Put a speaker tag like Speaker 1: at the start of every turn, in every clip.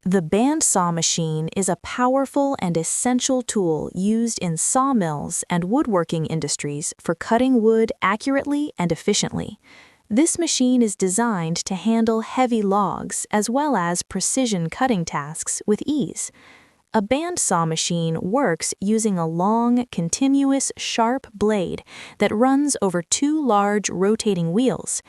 Speaker 1: The bandsaw machine is a powerful and essential tool used in sawmills and woodworking industries for cutting wood accurately and efficiently. This machine is designed to handle heavy logs as well as precision cutting tasks with ease. A bandsaw machine works using a long, continuous, sharp blade that runs over two large rotating wheels.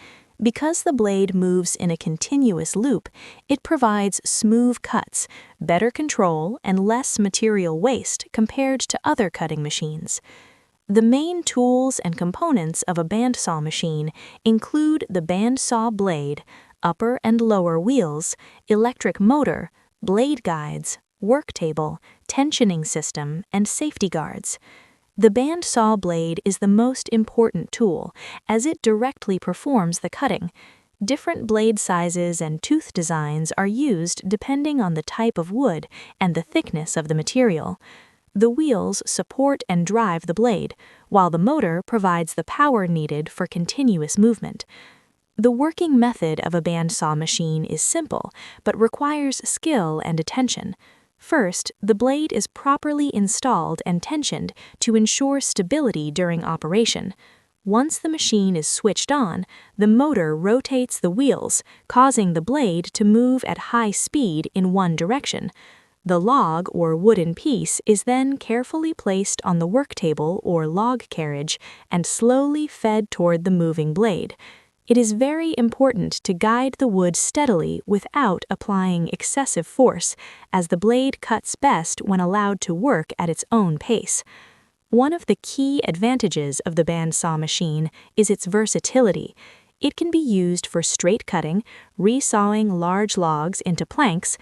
Speaker 1: Because the blade moves in a continuous loop, it provides smooth cuts, better control, and less material waste compared to other cutting machines. The main tools and components of a bandsaw machine include the bandsaw blade, upper and lower wheels, electric motor, blade guides, work table, tensioning system, and safety guards. The bandsaw blade is the most important tool, as it directly performs the cutting. Different blade sizes and tooth designs are used depending on the type of wood and the thickness of the material. The wheels support and drive the blade, while the motor provides the power needed for continuous movement. The working method of a bandsaw machine is simple, but requires skill and attention. First, the blade is properly installed and tensioned to ensure stability during operation. Once the machine is switched on, the motor rotates the wheels, causing the blade to move at high speed in one direction. The log or wooden piece is then carefully placed on the work table or log carriage and slowly fed toward the moving blade. It is very important to guide the wood steadily without applying excessive force, as the blade cuts best when allowed to work at its own pace. One of the key advantages of the bandsaw machine is its versatility. It can be used for straight cutting, resawing large logs into planks,